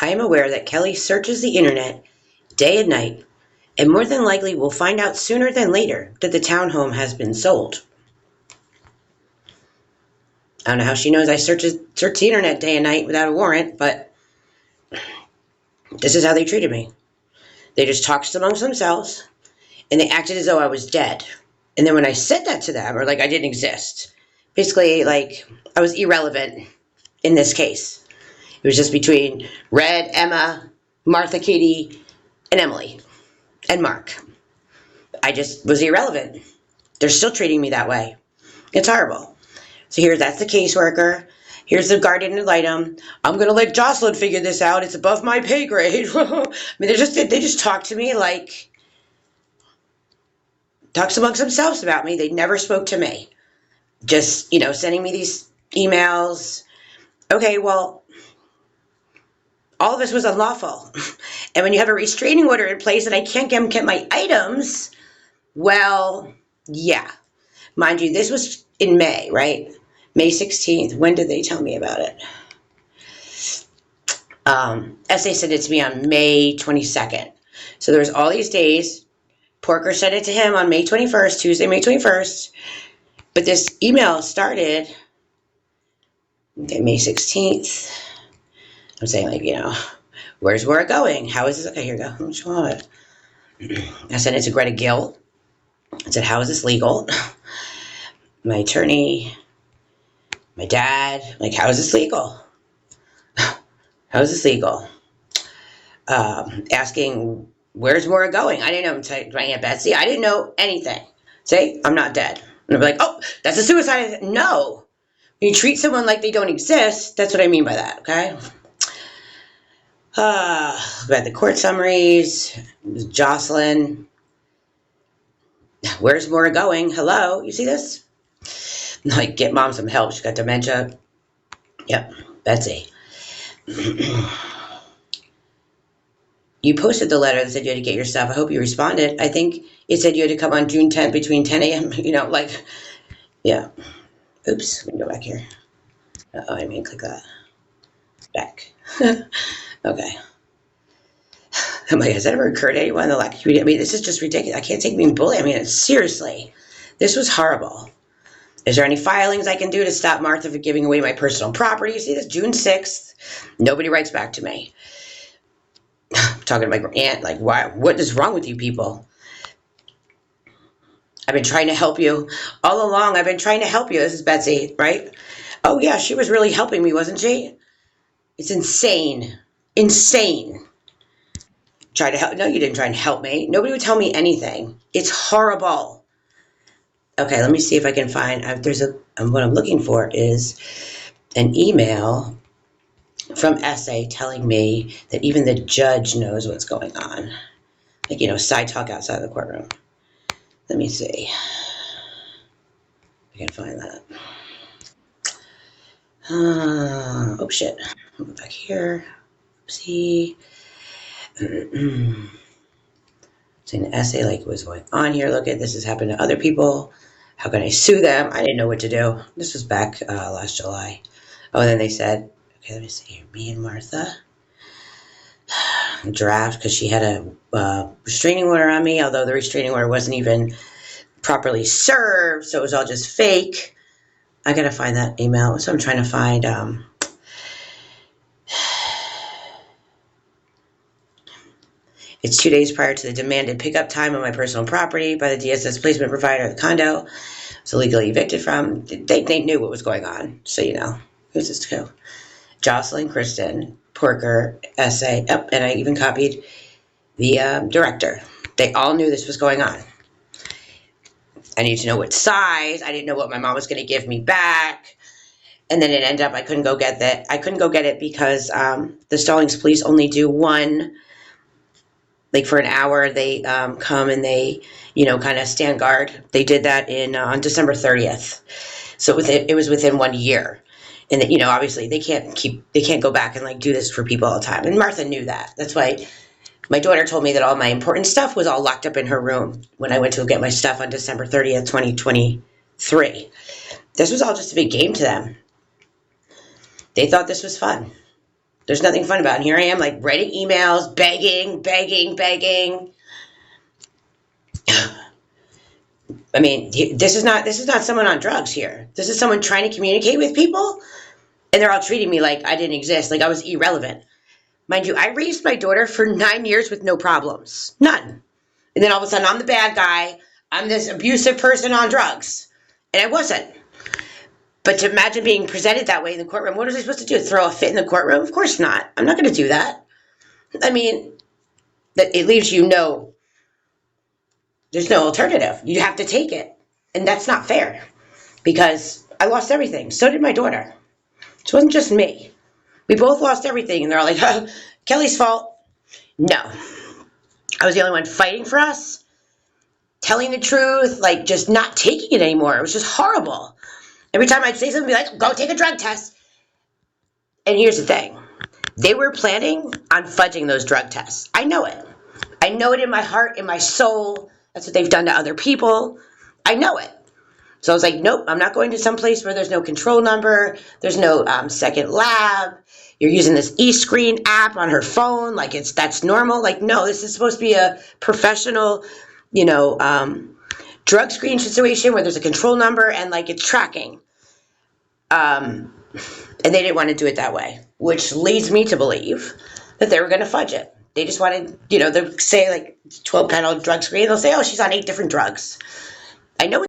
I am aware that Kelly searches the internet day and night, and more than likely will find out sooner than later that the townhome has been sold. I don't know how she knows I search the internet day and night without a warrant, but this is how they treated me. They just talked amongst themselves, and they acted as though I was dead. And then when I said that to them, or like I didn't exist, basically like I was irrelevant in this case. It was just between Red, Emma, Martha, Katie, and Emily, and Mark. I just was irrelevant. They're still treating me that way. It's horrible. So that's the caseworker. Here's the guardian ad litem. I'm gonna let Jocelyn figure this out. It's above my pay grade. I mean, they just talk to me like talks amongst themselves about me. They never spoke to me. Just sending me these emails. Okay, well, all of this was unlawful. And when you have a restraining order in place and I can't get my items, well, yeah. Mind you, this was in May, right? May 16th. When did they tell me about it? SA sent it to me on May 22nd. So there was all these days. Porker sent it to him on May 21st, Tuesday, May 21st. But this email started May 16th. I'm saying, like, where's it going? How is this? Okay, here we go. Let me show it. I sent it to Greta Gill. I said, how is this legal? My attorney, my dad, like, how is this legal? How is this legal? Asking, where's Maura going? I didn't know. To my Aunt Betsy, I didn't know anything. Say, I'm not dead. And I'll be like, oh, that's a suicide. No. When you treat someone like they don't exist, that's what I mean by that, okay? About the court summaries, Jocelyn. Where's Maura going? Hello, you see this? Like, get mom some help. She's got dementia. Yep, Betsy. You posted the letter that said you had to get your stuff. I hope you responded. I think it said you had to come on June 10th between 10 a.m. Like, yeah. Oops, let me go back here. Oh, I mean, click that. Back. Okay. I'm like, has that ever occurred to anyone? They're like, I mean, this is just ridiculous. I can't take being bullied. I mean, seriously, this was horrible. Is there any filings I can do to stop Martha from giving away my personal property? You see this, June 6th. Nobody writes back to me. I'm talking to my aunt, like, why? What is wrong with you people? I've been trying to help you all along. I've been trying to help you. This is Betsy, right? Oh, yeah, she was really helping me, wasn't she? It's insane. Insane. Try to help. No, you didn't try and help me. Nobody would tell me anything. It's horrible. Okay, let me see if I can find. What I'm looking for is an email from SA telling me that even the judge knows what's going on. Like, side talk outside of the courtroom. Let me see. I can find that. Oh, shit. I'll go back here. See. Saying the essay, like, what's going on here. Look at this has happened to other people. How can I sue them? I didn't know what to do. This was back last July. Oh, and then they said, okay, let me see here. Me and Martha. Draft, because she had a restraining order on me, although the restraining order wasn't even properly served, so it was all just fake. I gotta find that email. So I'm trying to find It's 2 days prior to the demanded pickup time of my personal property by the DSS placement provider of the condo. So legally evicted from. They knew what was going on. So, who's this to? Jocelyn, Kristen, Porker, essay. Yep, and I even copied the director. They all knew this was going on. I needed to know what size. I didn't know what my mom was going to give me back. And then it ended up I couldn't go get that. I couldn't go get it because the Stallings police only do one, like for an hour. They come and they, kind of stand guard. They did that on December 30th. So it was within 1 year. And obviously they can't go back and like do this for people all the time. And Martha knew that. That's why my daughter told me that all my important stuff was all locked up in her room when I went to get my stuff on December 30th, 2023. This was all just a big game to them. They thought this was fun. There's nothing fun about it. And here I am, like, writing emails, begging. I mean, this is not someone on drugs here. This is someone trying to communicate with people, and they're all treating me like I didn't exist, like I was irrelevant. Mind you, I raised my daughter for 9 years with no problems. None. And then all of a sudden, I'm the bad guy. I'm this abusive person on drugs. And I wasn't. But to imagine being presented that way in the courtroom, what was I supposed to do? Throw a fit in the courtroom? Of course not. I'm not going to do that. I mean, it leaves there's no alternative. You have to take it. And that's not fair because I lost everything. So did my daughter. It wasn't just me. We both lost everything. And they're all like, oh, Kelly's fault. No. I was the only one fighting for us, telling the truth, like just not taking it anymore. It was just horrible. Every time I'd say something, be like, go take a drug test. And here's the thing. They were planning on fudging those drug tests. I know it. I know it in my heart, in my soul. That's what they've done to other people. I know it. So I was like, nope, I'm not going to some place where there's no control number. There's no second lab. You're using this e-screen app on her phone. Like that's normal. Like, no, this is supposed to be a professional, drug screen situation where there's a control number and like it's tracking. And they didn't want to do it that way, which leads me to believe that they were going to fudge it. They just wanted, they say like 12 panel drug screen. They'll say, oh, she's on 8 different drugs. I know